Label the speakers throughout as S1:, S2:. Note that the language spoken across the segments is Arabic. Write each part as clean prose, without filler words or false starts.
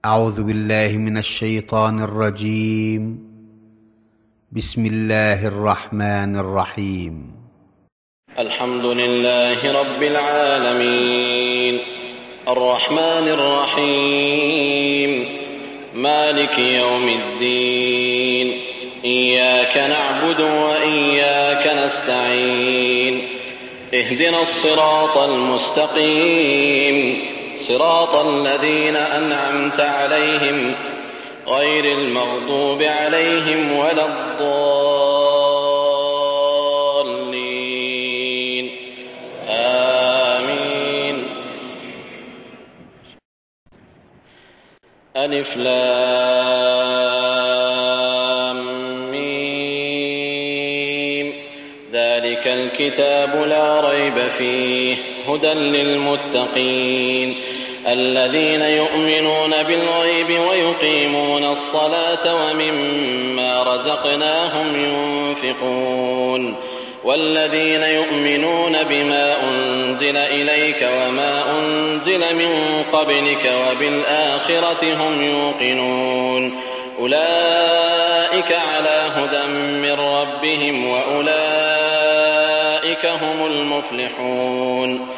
S1: أعوذ بالله من الشيطان الرجيم. بسم الله الرحمن الرحيم.
S2: الحمد لله رب العالمين، الرحمن الرحيم، مالك يوم الدين، إياك نعبد وإياك نستعين، اهدنا الصراط المستقيم، صراط الذين أنعمت عليهم غير المغضوب عليهم ولا الضالين، آمين. ألف لام ميم. ذلك الكتاب لا ريب فيه هدى للمتقين الذين يؤمنون بالغيب ويقيمون الصلاة ومما رزقناهم ينفقون والذين يؤمنون بما أنزل إليك وما أنزل من قبلك وبالآخرة هم يوقنون أولئك على هدى من ربهم وأولئك هم المفلحون.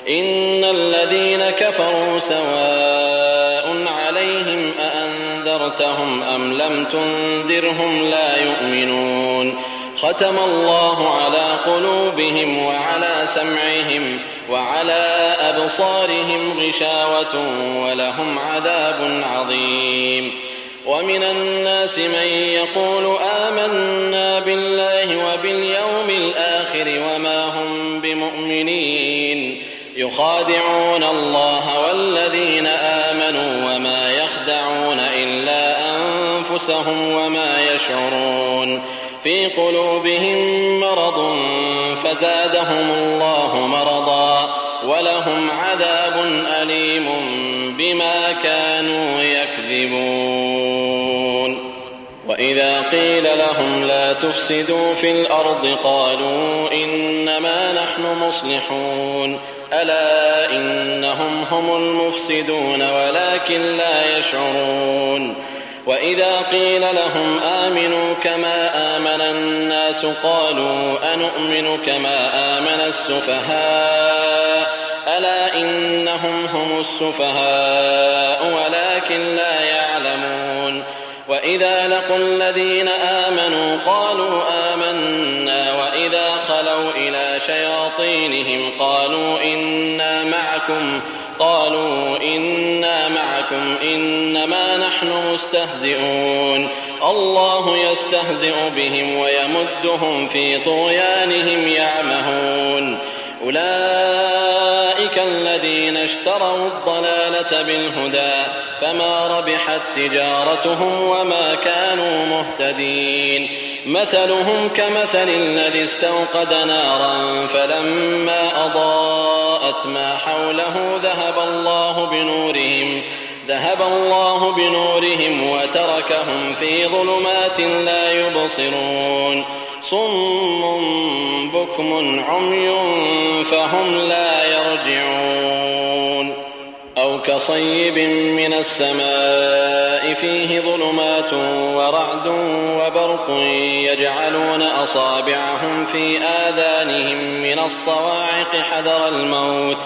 S2: إن الذين كفروا سواء عليهم أأنذرتهم أم لم تنذرهم لا يؤمنون. ختم الله على قلوبهم وعلى سمعهم وعلى أبصارهم غشاوة ولهم عذاب عظيم. ومن الناس من يقول آمنا بالله وباليوم الآخر وما هم بمؤمنين يخادعون الله والذين آمنوا وما يخدعون إلا أنفسهم وما يشعرون. في قلوبهم مرض فزادهم الله مرضا ولهم عذاب أليم بما كانوا يكذبون. وإذا قيل لهم لا تفسدوا في الأرض قالوا إنما نحن مصلحون ألا إنهم هم المفسدون ولكن لا يشعرون. وإذا قيل لهم آمنوا كما آمن الناس قالوا أنؤمن كما آمن السفهاء ألا إنهم هم السفهاء ولكن لا يعلمون. وإذا لقوا الذين آمنوا قالوا آمنا وإذا خلوا إلى شياطينهم قالوا إنا معكم إنما نحن مستهزئون. الله يستهزئ بهم ويمدهم في طغيانهم يعمهون. أولئك الذين اشتروا الضلالة بالهدى فما ربحت تجارتهم وما كانوا مهتدين. مثلهم كمثل الذي استوقد نارا فلما أضاءت ما حوله ذهب الله بنورهم وتركهم في ظلمات لا يبصرون. صم بكم عمي فهم لا يرجعون. أو كصيب من السماء فيه ظلمات ورعد وبرق يجعلون أصابعهم في آذانهم من الصواعق حذر الموت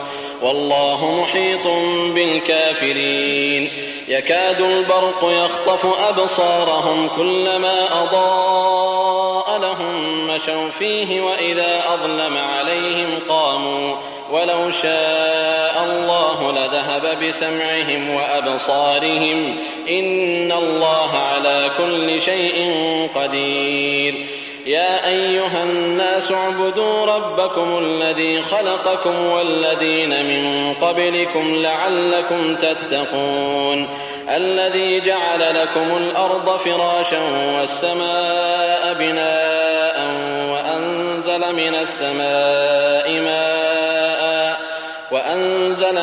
S2: والله محيط بالكافرين. يكاد البرق يخطف أبصارهم كلما أضاء لهم مشوا فيه وإذا أظلم عليهم قاموا ولو شاء الله لذهب بسمعهم وأبصارهم إن الله على كل شيء قدير. يا أيها الناس اعبدوا ربكم الذي خلقكم والذين من قبلكم لعلكم تتقون. الذي جعل لكم الأرض فراشا والسماء بناء وأنزل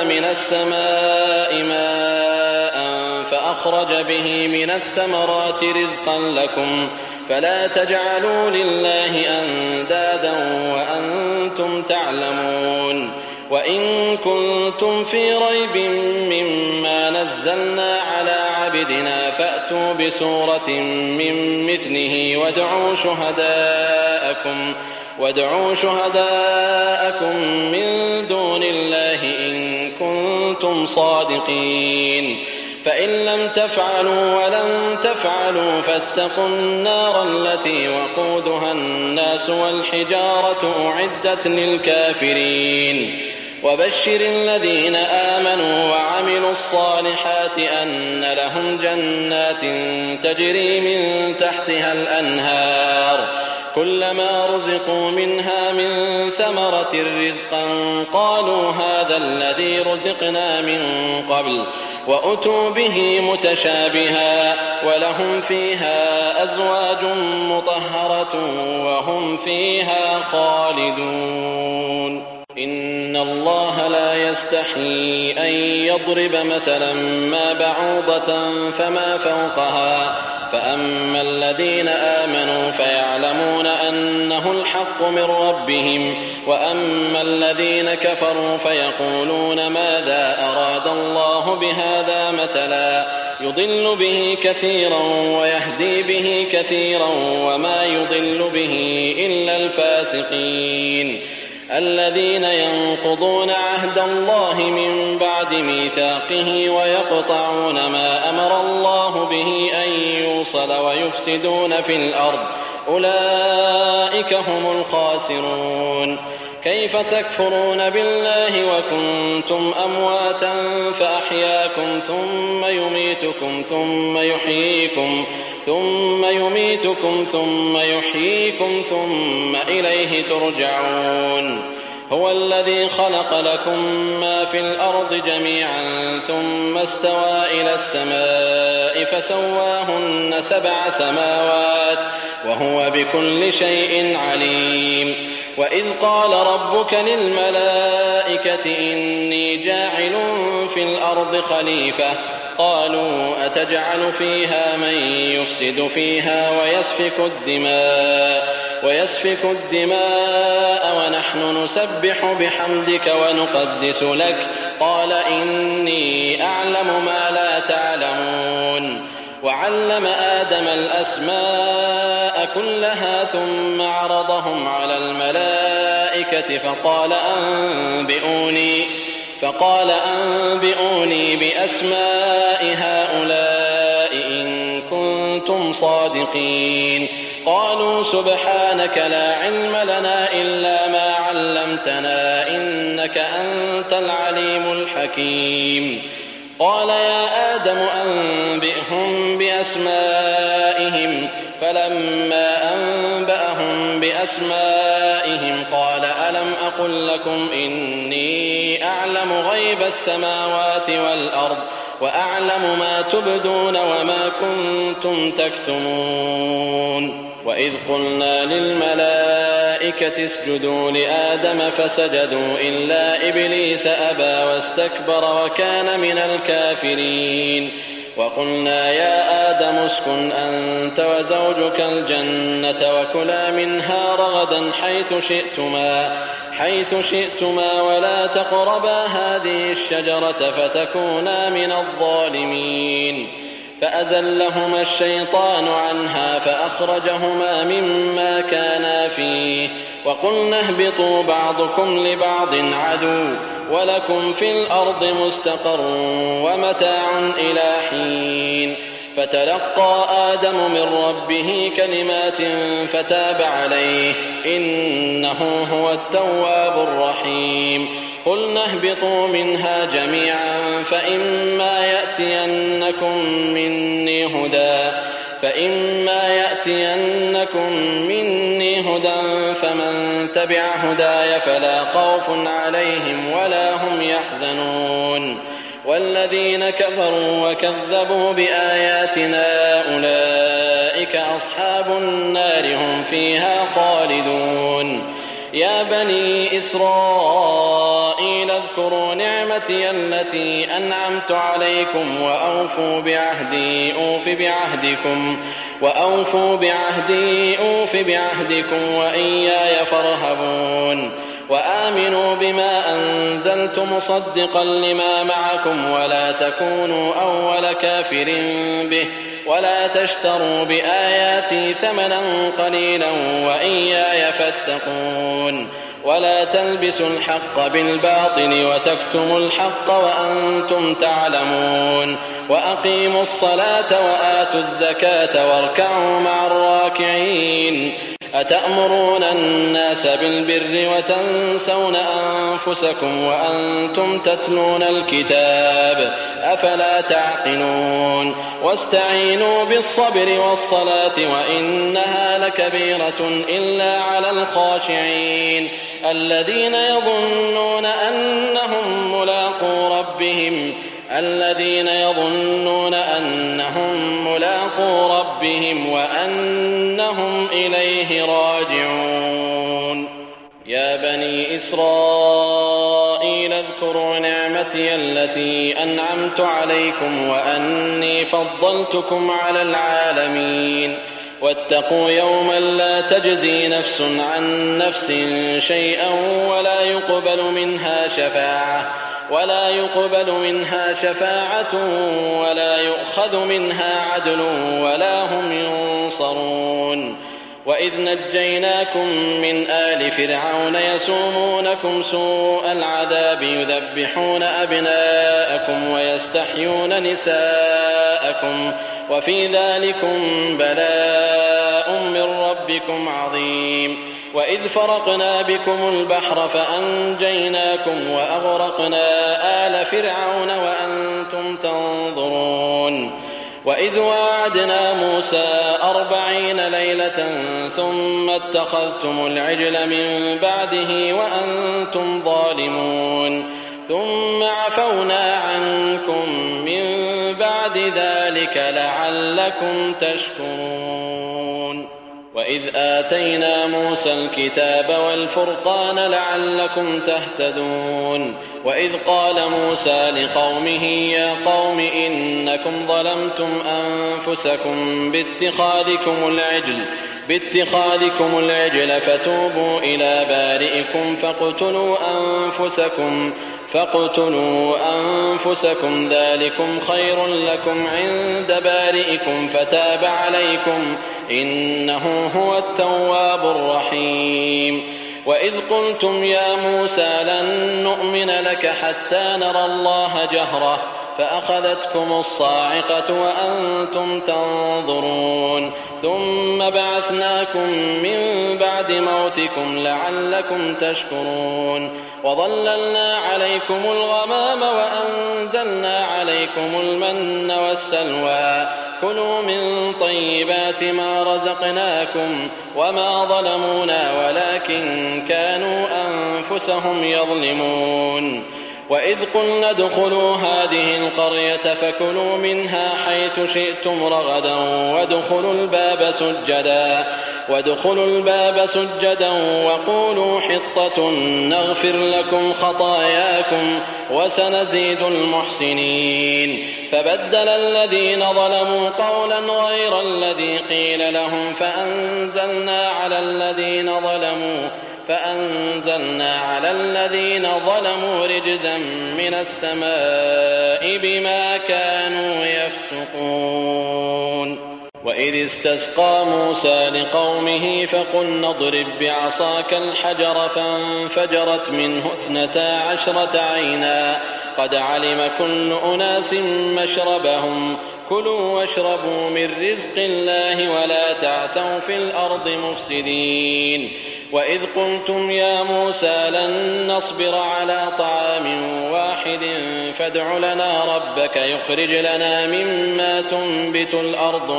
S2: من السماء ماء فأخرج به من الثمرات رزقا لكم فلا تجعلوا لله أندادا وأنتم تعلمون. وإن كنتم في ريب مما نزلنا على عبدنا فأتوا بسورة من مثله وادعوا شهداءكم من دون الله إن كنتم صادقين فإن لم تفعلوا ولن تفعلوا فاتقوا النار التي وقودها الناس والحجارة أعدت للكافرين وبشر الذين آمنوا وعملوا الصالحات أن لهم جنات تجري من تحتها الأنهار كلما رزقوا منها من ثمرة رزقا قالوا هذا الذي رزقنا من قبل وأتوا به متشابها ولهم فيها أزواج مطهرة وهم فيها خالدون إن الله لا يستحيي أن يضرب مثلا ما بعوضة فما فوقها فأما الذين آمنوا فيعلمون أنه الحق من ربهم وأما الذين كفروا فيقولون ماذا أراد الله بهذا مثلا يضل به كثيرا ويهدي به كثيرا وما يضل به إلا الفاسقين الذين ينقضون عهد الله من بعد ميثاقه ويقطعون ما أمر الله به أن يوصل ويفسدون في الأرض أولئك هم الخاسرون كيف تكفرون بالله وكنتم أمواتا فأحياكم ثم يميتكم ثم يحييكم ثم إليه ترجعون هو الذي خلق لكم ما في الأرض جميعا ثم استوى إلى السماء فسواهن 7 سماوات وهو بكل شيء عليم وإذ قال ربك للملائكة إني جاعل في الأرض خليفة قالوا أتجعل فيها من يفسد فيها ويسفك الدماء ونحن نسبح بحمدك ونقدس لك قال إني أعلم ما لا تعلمون وعلم آدم الأسماء كلها ثم عرضهم على الملائكة فقال أنبئوني بأسماء هؤلاء إن كنتم صادقين قالوا سبحانك لا علم لنا إلا ما علمتنا إنك أنت العليم الحكيم قال يا آدم أنبئهم بأسمائهم فلما أنبأهم بأسمائهم قال ألم أقل لكم إني أعلم غيب السماوات والأرض وأعلم ما تبدون وما كنتم تكتمون وإذ قلنا للملائكة اسجدوا لآدم فسجدوا إلا إبليس أبى واستكبر وكان من الكافرين وقلنا يا آدم اسكن أنت وزوجك الجنة وكلا منها رغدا حيث شئتما ولا تقربا هذه الشجرة فتكونا من الظالمين فأزلهما الشيطان عنها فأخرجهما مما كانا فيه وقلنا اهبطوا بعضكم لبعض عدو ولكم في الأرض مستقر ومتاع إلى حين فتلقى آدم من ربه كلمات فتاب عليه إنه هو التواب الرحيم قلنا اهبطوا منها جميعا فإما يأتينكم مني هدى فمن تبع هداي فلا خوف عليهم ولا هم يحزنون والذين كفروا وكذبوا بآياتنا أولئك أصحاب النار هم فيها خالدون يا بني إسرائيل اذكروا نعمتي التي أنعمت عليكم وأوفوا بعهدي أوف بعهدكم وإياي فارهبون وآمنوا بما أنزلت مصدقا لما معكم ولا تكونوا أول كافر به ولا تشتروا بآياتي ثمنا قليلا وإياي فاتقون ولا تلبسوا الحق بالباطل وتكتموا الحق وأنتم تعلمون وأقيموا الصلاة وآتوا الزكاة واركعوا مع الراكعين أتأمرون الناس بالبر وتنسون أنفسكم وأنتم تتلون الكتاب أفلا تعقلون واستعينوا بالصبر والصلاة وإنها لكبيرة إلا على الخاشعين الذين يظنون أنهم ملاقو ربهم وأنهم إليه راجعون يا بني إسرائيل اذكروا نعمتي التي أنعمت عليكم وأني فضلتكم على العالمين واتقوا يوما لا تجزي نفس عن نفس شيئا ولا يقبل منها شفاعة ولا يؤخذ منها عدل ولا هم ينصرون وإذ نجيناكم من آل فرعون يسومونكم سوء العذاب يذبحون أبناءكم ويستحيون نساءكم وفي ذلكم بلاء من ربكم عظيم وإذ فرقنا بكم البحر فأنجيناكم وأغرقنا آل فرعون وأنتم تنظرون وإذ واعدنا موسى 40 ليلة ثم اتخذتم العجل من بعده وأنتم ظالمون ثم عفونا عنكم من بعد ذلك لعلكم تشكرون وإذ آتينا موسى الكتاب والفرقان لعلكم تهتدون وإذ قال موسى لقومه يا قوم إنكم ظلمتم أنفسكم باتخاذكم العجل فتوبوا إلى بارئكم فاقتلوا أنفسكم ذلكم خير لكم عند بارئكم فتاب عليكم إنه هو التواب الرحيم وإذ قلتم يا موسى لن نؤمن لك حتى نرى الله جهرة فأخذتكم الصاعقة وأنتم تنظرون ثم بعثناكم من بعد موتكم لعلكم تشكرون وظللنا عليكم الغمام وأنزلنا عليكم المن والسلوى كلوا من طيبات ما رزقناكم وما ظلمونا ولكن كانوا أنفسهم يظلمون وإذ قلنا ادخلوا هذه القرية فكلوا منها حيث شئتم رغدا وادخلوا الباب سجدا وقولوا حطة نغفر لكم خطاياكم وسنزيد المحسنين فبدل الذين ظلموا قولا غير الذي قيل لهم فأنزلنا على الذين ظلموا رجزا من السماء بما كانوا يفسقون وإذ استسقى موسى لقومه فقلنا اضرب بعصاك الحجر فانفجرت منه 12 عينا قد علم كل أناس مشربهم كلوا واشربوا من رزق الله ولا تعثوا في الأرض مفسدين وإذ قلتم يا موسى لن نصبر على طعام واحد فادع لنا ربك يخرج لنا مما تنبت الأرض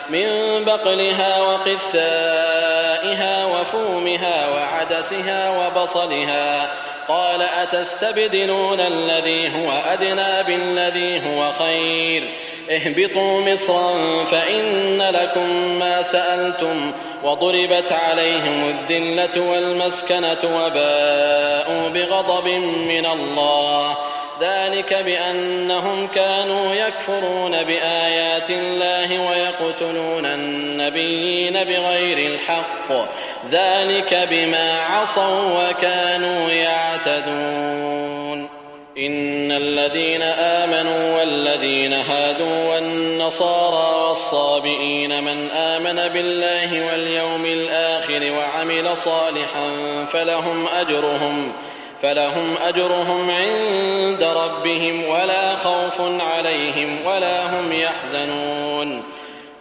S2: من بقلها وقثائها وفومها وعدسها وبصلها قال أتستبدلون الذي هو أدنى بالذي هو خير اهبطوا مصرا فإن لكم ما سألتم وضربت عليهم الذلة والمسكنة وباءوا بغضب من الله ذلك بأنهم كانوا يكفرون بآيات الله ويقتلون النبيين بغير الحق ذلك بما عصوا وكانوا يعتدون إن الذين آمنوا والذين هادوا والنصارى والصابئين من آمن بالله واليوم الآخر وعمل صالحا فلهم أجرهم عند ربهم ولا خوف عليهم ولا هم يحزنون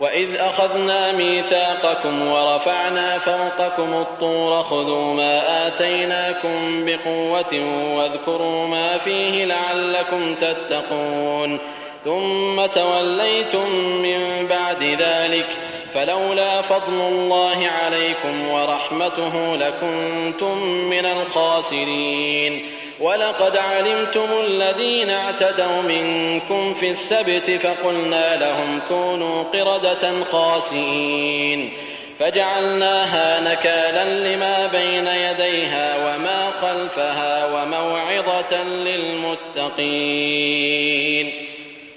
S2: وإذ أخذنا ميثاقكم ورفعنا فوقكم الطور خذوا ما آتيناكم بقوة واذكروا ما فيه لعلكم تتقون ثم توليتم من بعد ذلك فلولا فضل الله عليكم ورحمته لكنتم من الخاسرين ولقد علمتم الذين اعتدوا منكم في السبت فقلنا لهم كونوا قردة خاسئين فجعلناها نكالا لما بين يديها وما خلفها وموعظة للمتقين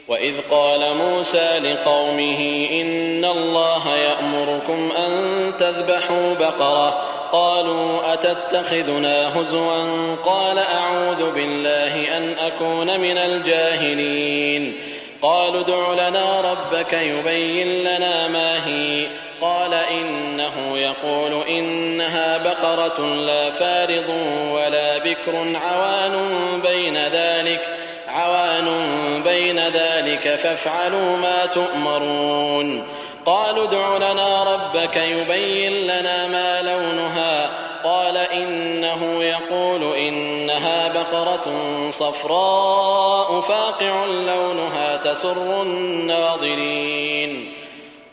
S2: وإذ قال موسى لقومه إن الله يأمركم أن تذبحوا بقرة قالوا أتتخذنا هزوا قال أعوذ بالله أن أكون من الجاهلين قالوا ادع لنا ربك يبين لنا ما هي قال إنه يقول إنها بقرة لا فارض ولا بكر عوان بين ذلك فافعلوا ما تؤمرون قالوا ادع لنا ربك يبين لنا ما لونها قال إنه يقول إنها بقرة صفراء فاقع لونها تسر الناظرين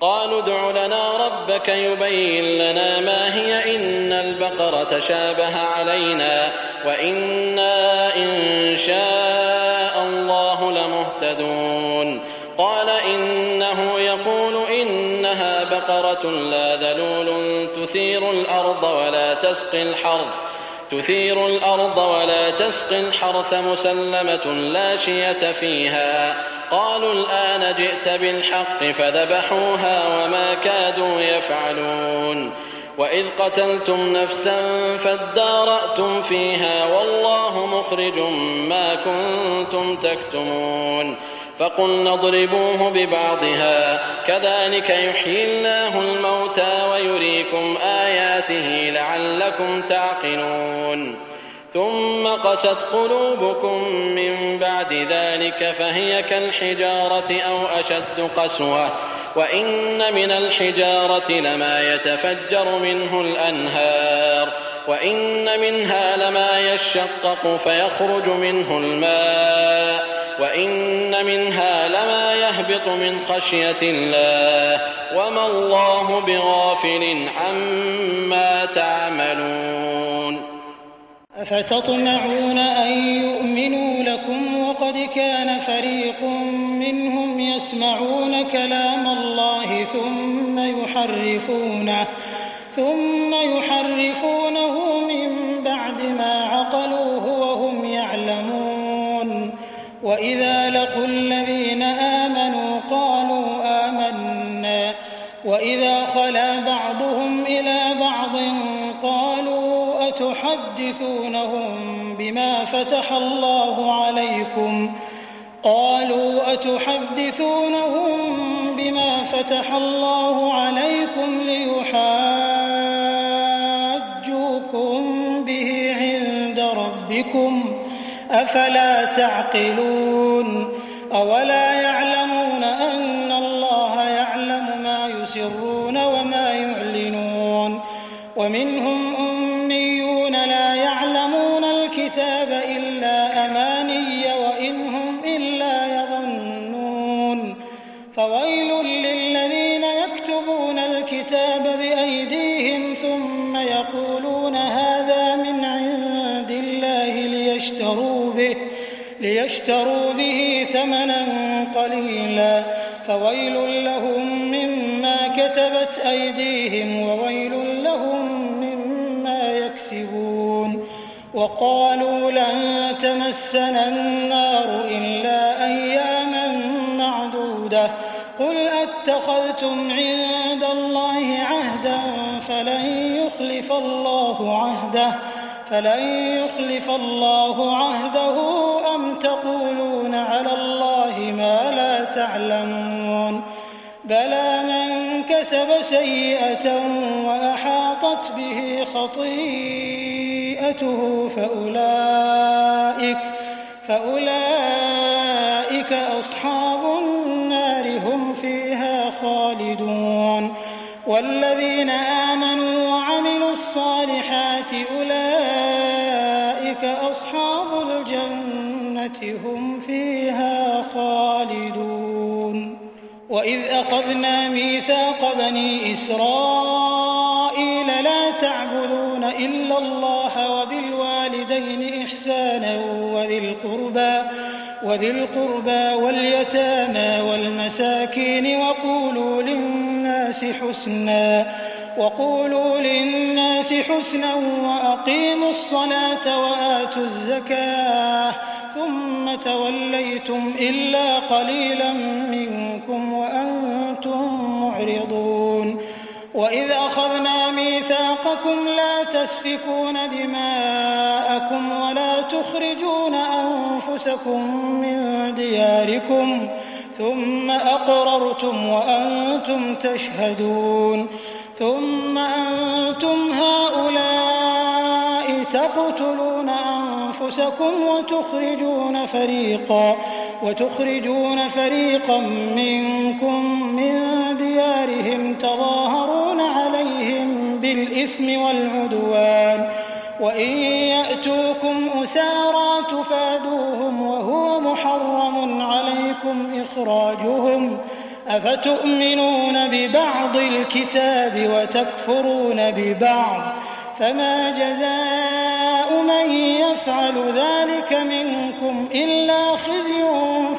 S2: قالوا ادع لنا ربك يبين لنا ما هي إن البقرة شابه علينا وإنا إن شاء الله لمهتدون قال إنه يقول إنها بقرة لا ذلول تثير الأرض ولا تسقي الحرث مسلمة لا شية فيها قالوا الآن جئت بالحق فذبحوها وما كادوا يفعلون وإذ قتلتم نفسا فادارأتم فيها والله مخرج ما كنتم تكتمون فقلنا اضربوه ببعضها كذلك يحيي الله الموتى ويريكم آياته لعلكم تعقلون ثم قست قلوبكم من بعد ذلك فهي كالحجارة أو أشد قسوة وإن من الحجارة لما يتفجر منه الأنهار وإن منها لما يشقق فيخرج منه الماء وإن منها لما يهبط من خشية الله وما الله بغافل عما تعملون
S3: أفتطمعون أن يؤمنوا لكم وقد كان فريق منهم يسمعون كلام الله ثم يحرفونه من بعد ما عقلوه وهم يعلمون وإذا لقوا الذين آمنوا قالوا آمنا وإذا خلا بعضهم إلى بعض قالوا أتحدثونهم بما فتح الله عليكم ليحاجوكم به عند ربكم أفلا تعقلون أولا يعلمون أن الله يعلم ما يسرون وما يعلنون ومنهم أميون لا يعلمون الكتاب إلا أماني وإن هم إلا يظنون فويل للذين يكتبون الكتاب بأيديهم ثم يقولون هذا من عند الله ليشتروا به ثمنا قليلا فويل لهم مما كتبت أيديهم وويل لهم مما يكسبون وقالوا لن تمسنا النار إلا أياما معدودة قل أتخذتم عند الله عهدا فلن يخلف الله عهده أم تقولون على الله ما لا تعلمون بلى من كسب سيئة وأحاطت به خطيئته فأولئك أصحاب النار هم فيها خالدون والذين آمنوا وعملوا الصالحات أولئك أصحاب الجنة هم فيها خالدون وإذ أخذنا ميثاق بني إسرائيل لا تعبدون إلا الله وبالوالدين إحسانا وذي القربى واليتامى والمساكين وقولوا للناس حسنا وأقيموا الصلاة وآتوا الزكاة ثم توليتم إلا قليلا منكم وأنتم معرضون وإذ أخذنا ميثاقكم لا تسفكون دماءكم ولا تخرجون أنفسكم من دياركم ثم أقررتم وأنتم تشهدون ثم أنتم هؤلاء تقتلون أنفسكم وتخرجون فريقا منكم من ديارهم تظاهرون عليهم بالإثم والعدوان وإن يأتوكم أسارى تفادوهم وهو محرم عليكم إخراجهم أفتؤمنون ببعض الكتاب وتكفرون ببعض فما جزاء من يفعل ذلك منكم إلا خزي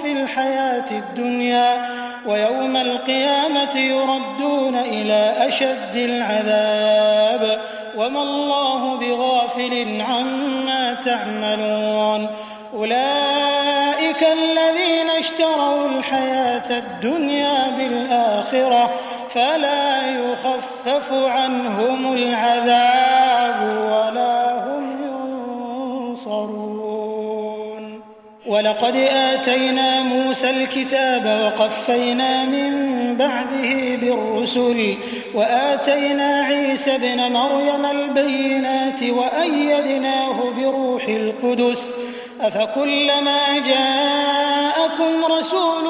S3: في الحياة الدنيا ويوم القيامة يردون إلى أشد العذاب وما الله بغافل عما تعملون أولئك الذين اشتروا الحياة الدنيا بالآخرة فلا يخفف عنهم العذاب ولا هم ينصرون ولقد آتينا موسى الكتاب وقفينا من بعده بالرسل وآتينا عيسى ابن مريم البينات وأيدناه بروح القدس أفكلما جاءكم رسول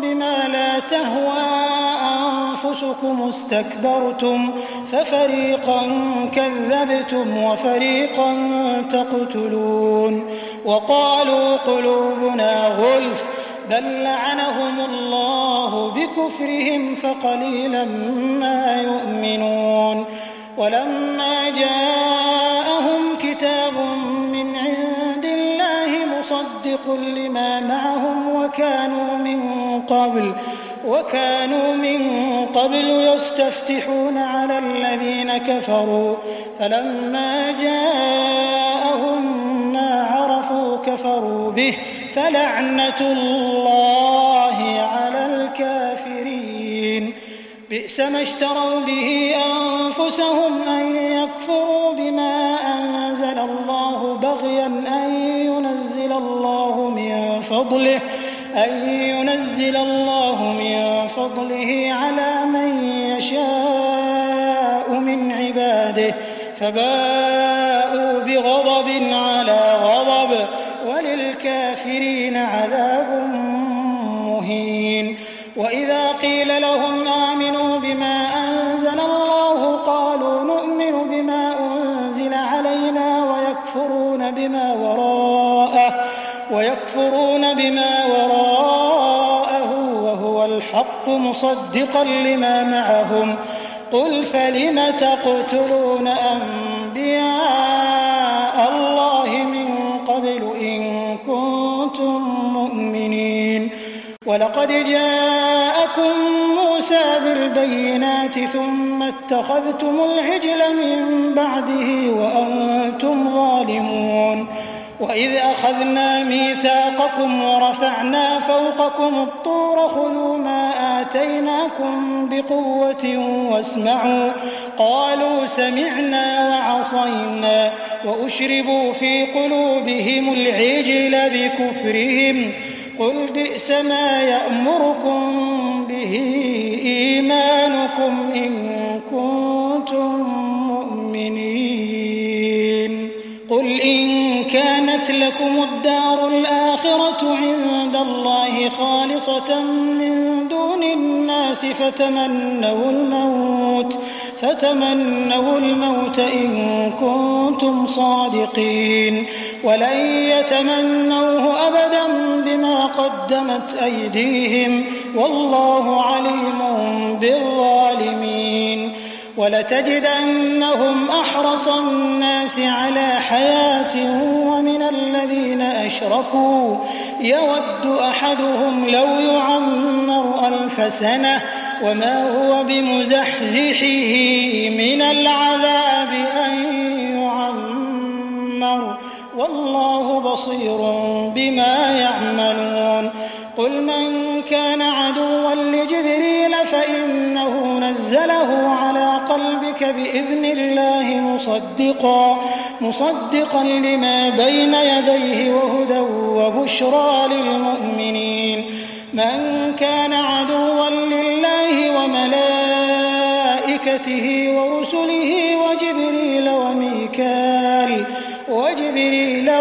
S3: بما لا تهوى أنفسكم استكبرتم ففريقا كذبتم وفريقا تقتلون وقالوا قلوبنا غلف بل لعنهم الله بكفرهم فقليلا ما يؤمنون ولما جاءهم كتاب من عند الله مصدق لما معهم وكانوا من قبل يستفتحون على الذين كفروا فلما جاءهم ما عرفوا كفروا به فلعنة الله على الكافرين بئس ما اشتروا به أنفسهم أن يكفروا بما أنزل الله بغيا أن ينزل الله من فضله على من يشاء من عباده فباءوا بغضب على غضب وللكافرين عذاب مهين وإذا قيل لهم آمنوا بما أنزل الله قالوا نؤمن بما أنزل علينا ويكفرون بما وراءه وهو الحق مصدقا لما معهم قل فلم تقتلون أنبياء الله من قبل إن كنتم مؤمنين ولقد جاءكم موسى بالبينات ثم اتخذتم العجل من بعده وأنتم ظالمون وإذ أخذنا ميثاقكم ورفعنا فوقكم الطور خذوا ما آتيناكم بقوة واسمعوا قالوا سمعنا وعصينا وأشربوا في قلوبهم العجل بكفرهم قل بئس ما يأمركم به إيمانكم إن كنتم مؤمنين قل إن كانت لكم الدار الآخرة عند الله خالصة من دون الناس فتمنوا الموت إن كنتم صادقين ولن يتمنوه أبدا بما قدمت أيديهم والله عليم بالظالمين ولتجدنهم أحرص الناس على حياة ومن الذين أشركوا يود أحدهم لو يعمر 1000 سنة وما هو بمزحزحه من العذاب أن يعمر والله بصير بما يعملون قل من كان عدوا لجبريل فإنه نزله على قلبك بإذن الله مصدقا لما بين يديه وهدى وبشرى للمؤمنين من كان عدوا لله وملائكته ورسله وجبريل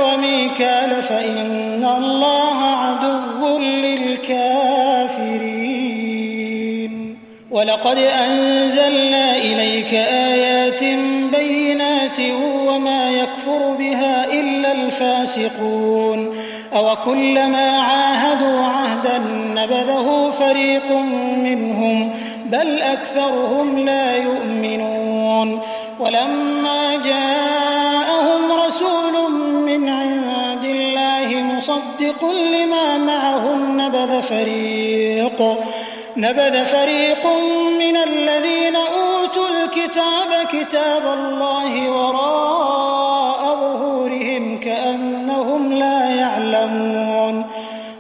S3: وميكال فإن الله عدو للكافرين ولقد أنزلنا إليك آيات بينات وما يكفر بها إلا الفاسقون أوكلما عاهدوا عهدا نبذه فريق منهم بل أكثرهم لا يؤمنون ولما جاءهم رسول من عند الله مصدق لما معهم نبذ فريق من الذين أوتوا الكتاب كتاب الله وراء ظهورهم كأنهم لا يعلمون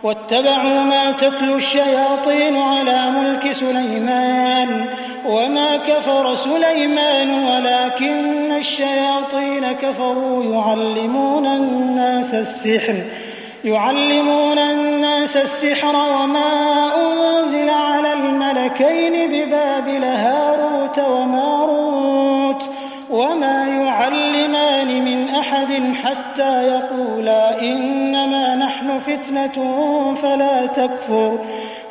S3: واتبعوا ما تتلو الشياطين على ملك سليمان وما كفر سليمان ولكن الشياطين كفروا يعلمون الناس السحر وما أنزل على الملكين ببابل هاروت وماروت وما يعلمان من أحد حتى يقولا إنما نحن فتنة فلا تكفر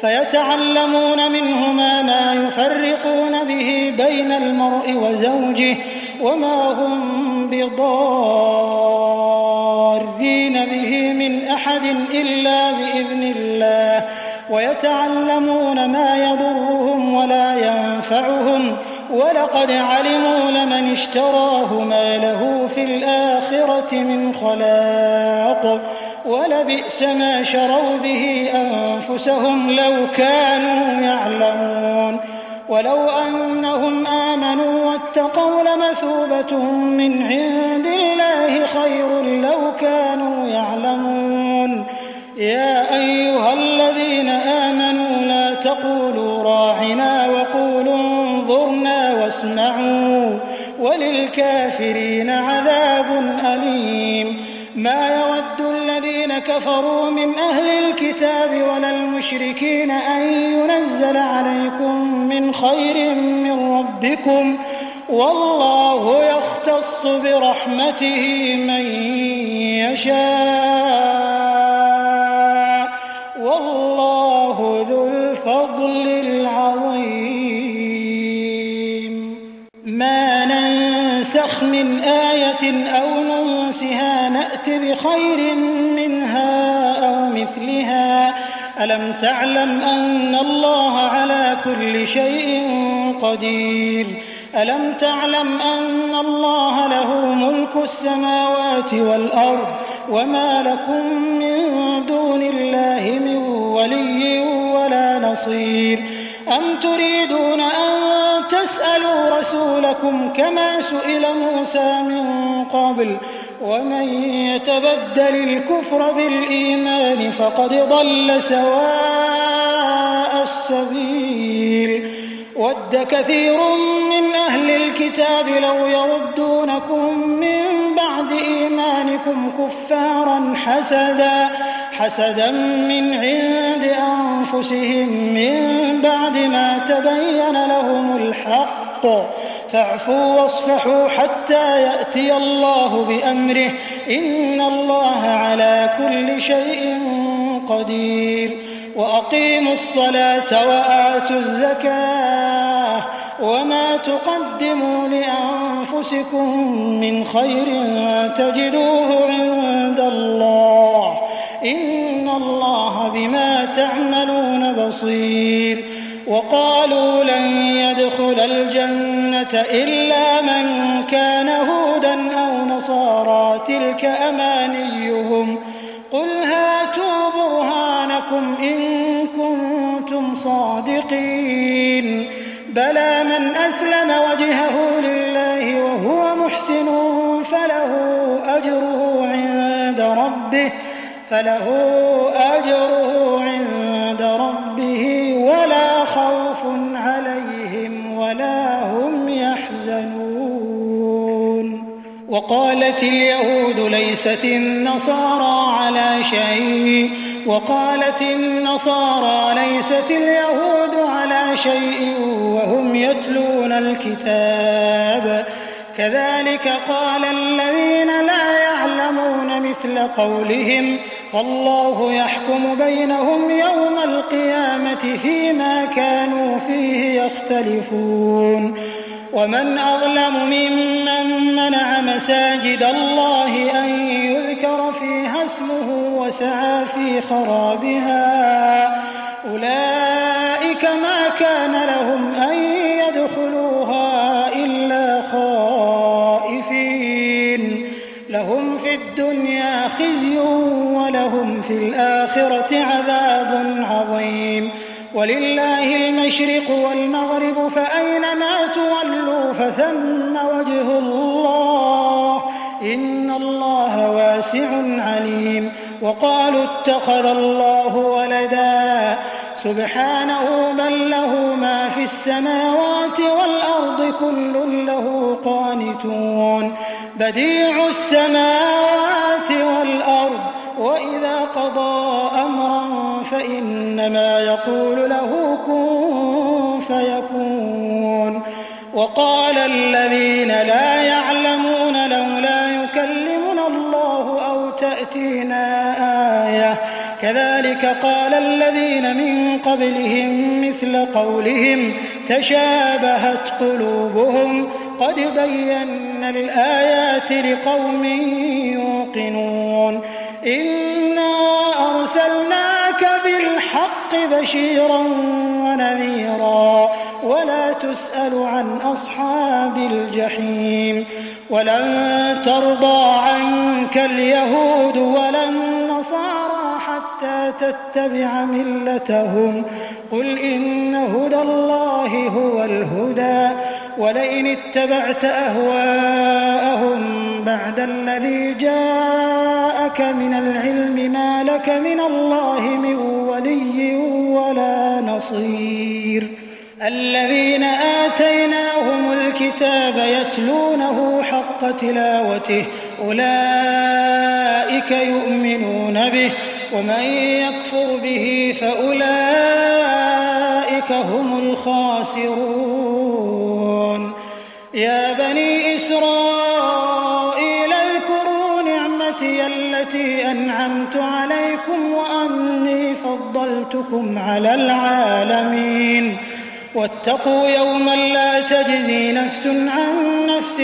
S3: فيتعلمون منهما ما يفرقون به بين المرء وزوجه وما هم بضارين به من أحد إلا بإذن الله ويتعلمون ما يضرهم ولا ينفعهم ولقد علموا لمن اشتراه ما له في الآخرة من خلاق ولبئس ما شروا به أنفسهم لو كانوا يعلمون ولو أنهم آمنوا واتقوا لمثوبة من عند الله خير لو كانوا يعلمون يا أيها الذين آمنوا لا تقولوا راعنا وقولوا انظرنا واسمعوا وللكافرين عذاب أليم ما يود الذين كفروا من أهل الكتاب ولا المشركين أن ينزل عليكم من خير من ربكم والله يختص برحمته من يشاء والله ذو الفضل العظيم ما ننسخ من آية أو ننسها نأت بخير منها أو مثلها ألم تعلم أن الله على كل شيء قدير ألم تعلم أن الله له ملك السماوات والأرض وما لكم من دون الله من ولي بصير أم تريدون أن تسألوا رسولكم كما سئل موسى من قبل ومن يتبدل الكفر بالإيمان فقد ضل سواء السبيل ود كثير من أهل الكتاب لو يردونكم من بعد إيمانكم كفارا حسدا من عند أنفسهم من بعد ما تبين لهم الحق فاعفوا واصفحوا حتى يأتي الله بأمره إن الله على كل شيء قدير وأقيموا الصلاة وآتوا الزكاة وما تقدموا لأنفسكم من خير تجدوه عند الله إن الله بما تعملون بصير وقالوا لن يدخل الجنة إلا من كان هودا أو نصارى تلك أمانيهم قل هاتوا برهانكم إن كنتم صادقين بلى من أسلم وجهه لله وهو محسن فله أجره عند ربه ولا خوف عليهم ولا هم يحزنون وقالت اليهود ليست النصارى اليهود على شيء وهم يتلون الكتاب كذلك قال الذين لا يعلمون مثل قولهم فالله يحكم بينهم يوم القيامة فيما كانوا فيه يختلفون ومن أظلم ممن منع مساجد الله أن يذكر فيها اسمه وسعى في خرابها أولئك ما كان لهم أن يدخلوها إلا خائفين لهم في الدنيا خزي ولهم في الآخرة عذاب عظيم ولله المشرق والمغرب فأينما تولوا فثم وجه الله إن الله واسع عليم وقالوا اتخذ الله ولدا سبحانه بل له ما في السماوات والأرض كل له قانتون بديع السماوات والأرض وإذا قضى أمرا فإنما يقول له كن فيكون وقال الذين لا يعلمون لولا يكلمنا الله أو تأتينا آية كذلك قال الذين من قبلهم مثل قولهم تشابهت قلوبهم قد بينا الآيات لقوم يوقنون إنا أرسلناك بالحق بشيرا ونذيرا ولا تسأل عن أصحاب الجحيم ولن ترضى عنك اليهود ولا النصارى حتى تتبع ملتهم قل إن هدى الله هو الهدى ولئن اتبعت أهواءهم بعد الذي جاءك من العلم ما لك من الله من ولي ولا نصير الذين آتيناهم الكتاب يتلونه حق تلاوته أولئك يؤمنون به ومن يكفر به فأولئك هم الخاسرون يا بني إسرائيل اذكروا نعمتي التي أنعمت عليكم وأني فضلتكم على العالمين واتقوا يوما لا تجزي نفس عن نفس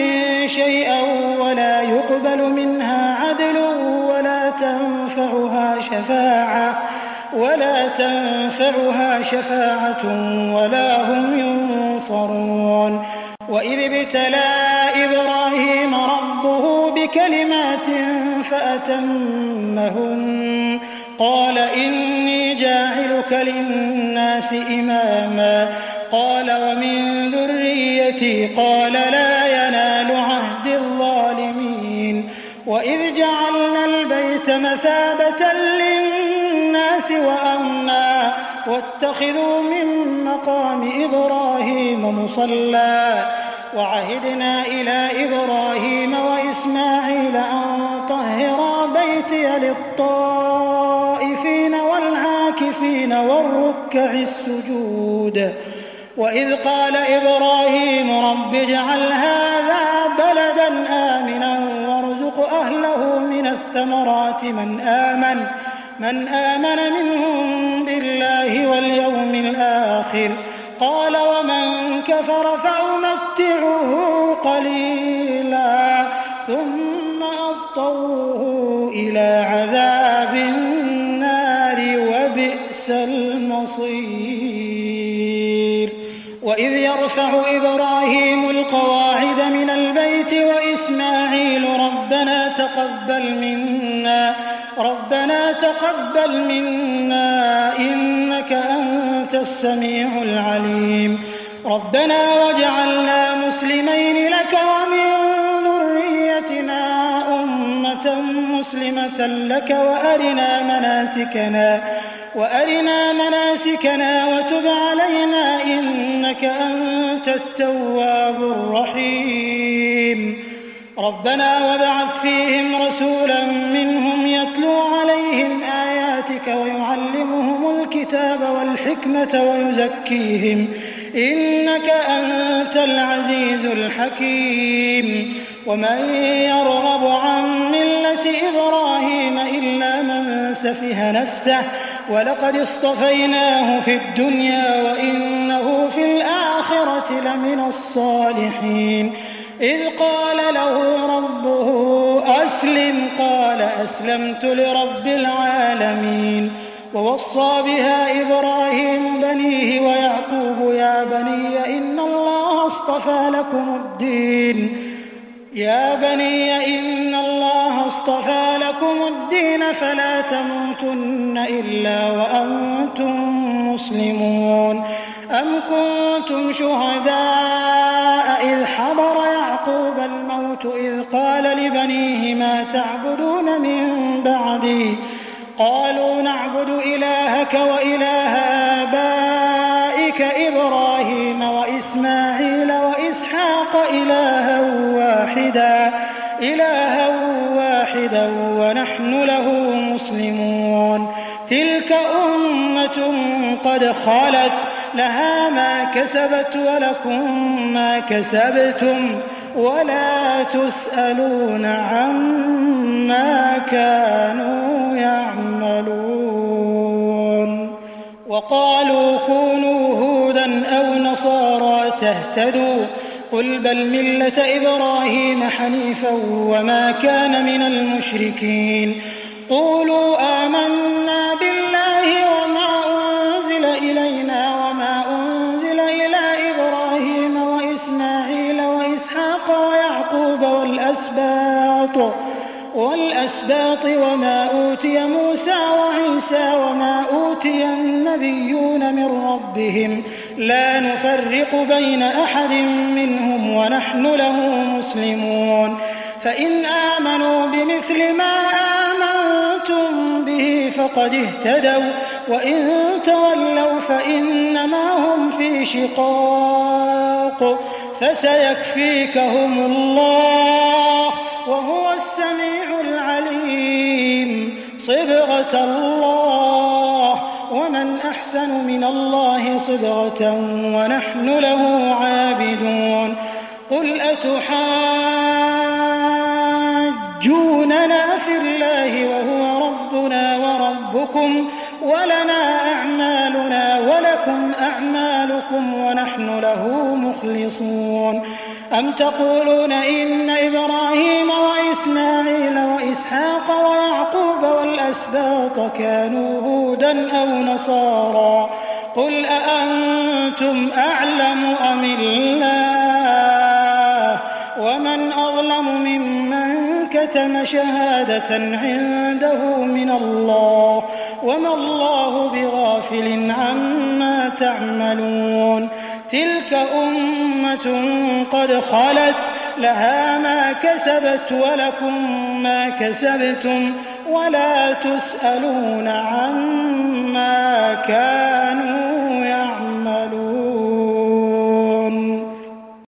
S3: شيئا ولا يقبل منها عدل ولا تنفعها شفاعة ولا هم ينصرون وإذ ابتلى إبراهيم ربه بكلمات فأتمهن قال إني جاعلك للناس الناس إماما قال ومن ذريتي قال لا ينال عهد الظالمين وإذ جعلنا البيت مثابة للناس وأمنا واتخذوا من مقام إبراهيم مصلى وعهدنا إلى إبراهيم وإسماعيل أن طهرا بيتي للطائفين والعاكفين والركع السجود وإذ قال إبراهيم رب اجعل هذا بلدا آمنا وارزق أهله من الثمرات من آمن منهم بالله واليوم الآخر قال ومن كفر فأمتعه قليلا ثم أضطره إلى عذاب النار وبئس المصير وإذ يرفع إبراهيم القواعد من البيت وإسماعيل ربنا تقبل منا إنك أنت السميع العليم ربنا واجعلنا مسلمين لك ومن ذريتنا أمة مسلمة لك وأرنا مناسكنا وتب علينا إنك أنت التواب الرحيم ربنا وابعث فيهم رسولا منهم يتلو عليهم آياتك ويعلمهم الكتاب والحكمة ويزكيهم إنك أنت العزيز الحكيم ومن يرغب عن ملة إبراهيم إلا من سفه نفسه ولقد اصطفيناه في الدنيا وإنه في الآخرة لمن الصالحين إذ قال له ربه أسلم قال أسلمت لرب العالمين ووصى بها إبراهيم بنيه ويعقوب يا بني إن الله اصطفى لكم الدين فلا تموتن إلا وأنتم مسلمون أم كنتم شهداء إذ حضر يعقوب الموت إذ قال لبنيه ما تعبدون من بعدي قالوا نعبد إلهك وإله آبائك إبراهيم وإسماعيل وإسحاق إلها واحدا ونحن له مسلمون تلك أمة قد خلت لها ما كسبت ولكم ما كسبتم ولا تسألون عما كانوا يعملون وقالوا كونوا هودا أو نصارى تهتدوا قل بل ملة إبراهيم حنيفا وما كان من المشركين قولوا آمنا بالله وما أنزل إلينا وما أنزل إلى إبراهيم وإسماعيل وإسحاق ويعقوب والأسباط وما أوتي موسى وعيسى وما أوتي النبيون من ربهم لا نفرق بين أحد منهم ونحن له مسلمون فإن آمنوا بمثل ما آمنتم به فقد اهتدوا وإن تولوا فإنما هم في شقاق فسيكفيكهم الله وهو السميع العليم صبغة الله ومن أحسن من الله صبغة ونحن له عابدون قل أتحاجوننا في الله وهو ربنا وربكم ولنا أعمالنا ولكم أعمالكم ونحن له مخلصون أم تقولون إن إبراهيم وإسماعيل وإسحاق ويعقوب والأسباط كانوا هودا أو نصارى قل أأنتم أعلم أم الله ومن أظلم ممن كتم شهادة عنده من الله وما الله بغافل عما تعملون تلك أمة قد خلت لها ما كسبت ولكم ما كسبتم ولا تسألون عما كانوا